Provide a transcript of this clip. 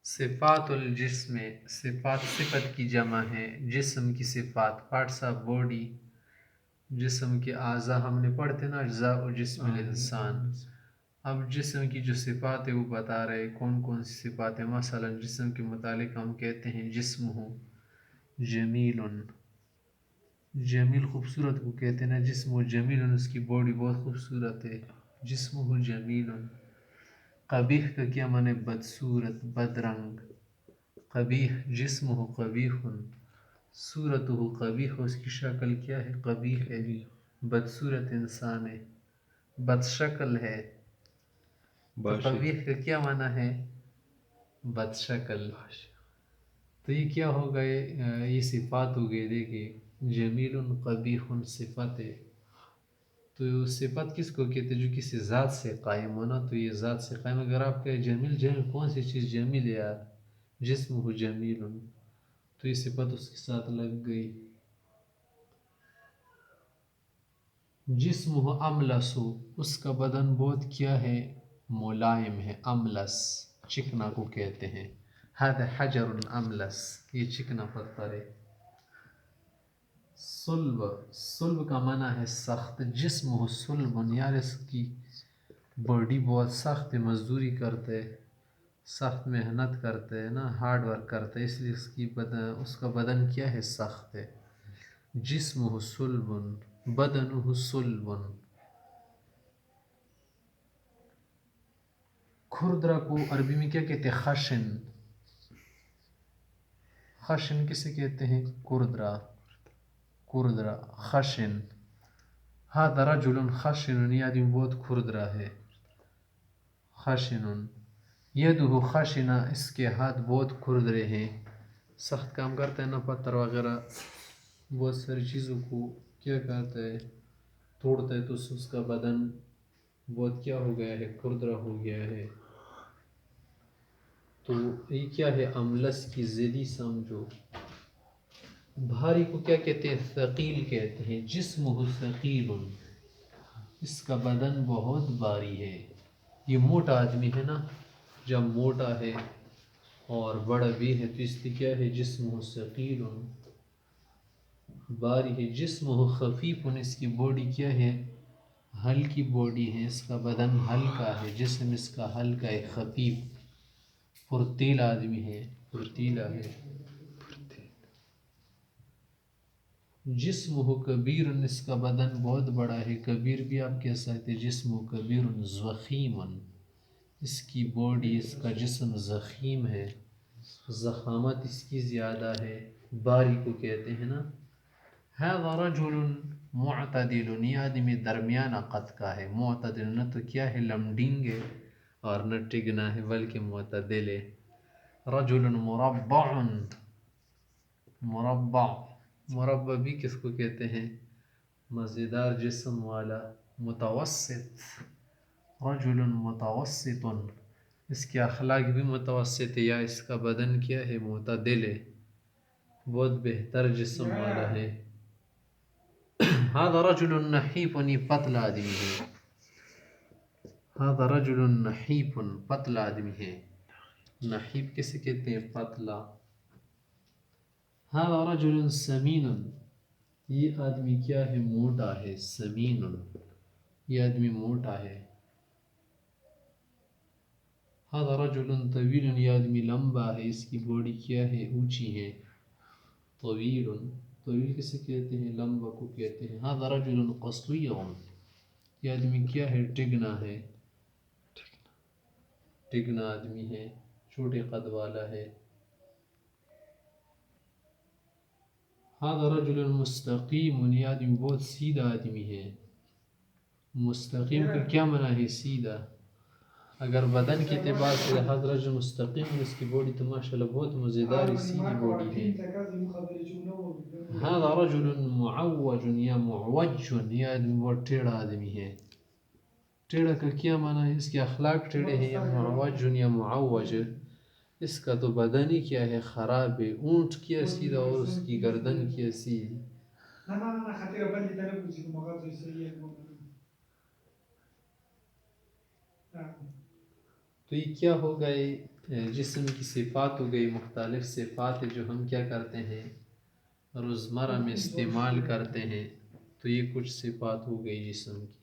صفات الجسم، صفات صفت کی جمع ہے، جسم کی صفات، پارٹس آف باڈی، جسم کے اعضاء ہم نے پڑھتے نا، اجزاء و جسم الانسان. اب جسم کی جو صفات ہے وہ بتا رہے کون کون سی صفات ہیں. مثلا جسم کے متعلق ہم کہتے ہیں جسم ہو جمیل، جمیل خوبصورت کو کہتے ہیں نا، جسم ہو جمیل، اس کی باڈی بہت خوبصورت ہے، جسم ہو جمیل. قبیح کا کیا معنی؟ بدصورت، بد رنگ. قبیح جسم ہو قبیح، صورت ہو قبیح، اس کی شکل کیا ہے؟ قبیح ہے، بدصورت انسان ہے، بد شکل ہے. تو قبیح کا کیا معنی ہے؟ بد شکل. تو یہ کیا ہو گئے؟ یہ صفات ہو گئے. دیکھیے جمیل قبیح صفت ہے. تو صفت کس کو کہتے ہیں؟ جو کسی ذات سے قائم ہونا. تو یہ ذات سے قائم. اگر آپ کہیں جمیل، جمیل کون سی چیز جمیل ہے یار؟ جسم ہو جمیل، تو یہ صفت اس کے ساتھ لگ گئی. جسم ہو املس، اس کا بدن بہت کیا ہے؟ ملائم ہے. املس چکنا کو کہتے ہیں. هذا حجر املس، یہ چکنا پتھر ہے. صلب، صلب کا معنی ہے سخت. جسم ہو صلب، یار اس کی باڈی بہت سخت ہے، مزدوری کرتے، سخت محنت کرتے ہیں نا، ہارڈ ورک کرتے ہیں، اس لیے اس کا بدن کیا ہے؟ سخت ہے. جسم ہو صلب، بدن ہو صلب. کھردرا کو عربی میں کیا کہتے ہیں؟ خشن. خشن کسے کہتے ہیں؟ کردرا، کردرا خشن. هذا رجل خشن، یہ آدمی بہت کھردرا ہے. خشن. یدہ خشنہ، اس کے ہاتھ بہت کھردرے ہیں، سخت کام کرتا ہے نا، پتھر وغیرہ بہت ساری چیزوں کو کیا کرتا ہے؟ توڑتا ہے. تو اس کا بدن بہت کیا ہو گیا ہے؟ کھردرا ہو گیا ہے. تو یہ کیا ہے؟ املس کی ضدی سمجھو. بھاری کو کیا کہتے ہیں؟ ثقیل کہتے ہیں. جسم ہو ثقیل، اس کا بدن بہت بھاری ہے. یہ موٹا آدمی ہے نا، جب موٹا ہے اور بڑا بھی ہے تو اس لیے کیا ہے؟ جسم ہو ثقیل، بھاری ہے. جسم ہو خفیف، اس کی باڈی کیا ہے؟ ہلکی باڈی ہے، اس کا بدن ہلکا ہے، جسم اس کا ہلکا ہے، خفیف. پرتیل آدمی ہے، پرتیلا ہے. جسم ہو کبیر، اس کا بدن بہت بڑا ہے. کبیر بھی آپ کہہ سکتے. جسم ہو کبیر ضخیم، اس کی باڈی، اس کا جسم ضخیم ہے، ضخامت اس کی زیادہ ہے. باری کو کہتے ہیں نا. هذا رجل معتدل، یہ آدمی درمیانہ قد کا ہے. معتدل نہ تو کیا ہے؟ لمڈنگ ہے اور نہ ٹگنا ہے، بلکہ معتدل ہے. رجل مربع، مربع، مربع بھی کس کو کہتے ہیں؟ مزیدار جسم والا. متوسط، رجل متوسط، اس کے اخلاق بھی متوسط ہے، یا اس کا بدن کیا ہے؟ معتدل ہے، بہت بہتر جسم والا ہے. هذا رجل نحیف، پتلا آدمی ہے. هذا رجل نحیف، پتلا آدمی ہے. نحیف کسے کہتے ہیں؟ پتلا. هذا رجل سمین، یہ آدمی کیا ہے؟ موٹا ہے. سمین، یہ آدمی موٹا ہے. هذا رجل طویل، یہ آدمی لمبا ہے، اس کی باڈی کیا ہے؟ اونچی ہے. طویل، طویل کسے کہتے ہیں؟ لمبا کو کہتے ہیں. هذا رجل قصیر، یہ آدمی کیا ہے؟ ٹگنا ہے، ٹگنا آدمی ہے، چھوٹے قد والا ہے. هذا رجل مستقیم، یہ آدمی بہت سیدھا آدمی ہے. مستقیم کا کیا معنی ہے؟ سیدھا. اگر بدن کے اعتبار سے هذا رجل مستقیم، اس کی باڈی تو ماشاءاللہ بہت مزیدار سیدھی باڈی ہے. هذا رجل معوج یا معوج، یہ آدمی بہت ٹیڑھا آدمی ہے. ٹیڑھا کا کیا معنی ہے؟ اس کے اخلاق ٹیڑھے ہیں. یا معوج یا معوج، اس کا تو بدن ہی کیا ہے؟ خراب ہے. اونٹ کیا سیدھا اور اس کی گردن کیا سیدھی. تو یہ کیا ہو گئے؟ جسم کی صفات ہو گئی، مختلف صفات جو ہم کیا کرتے ہیں روزمرہ میں استعمال کرتے ہیں، تو یہ کچھ صفات ہو گئی جسم کی۔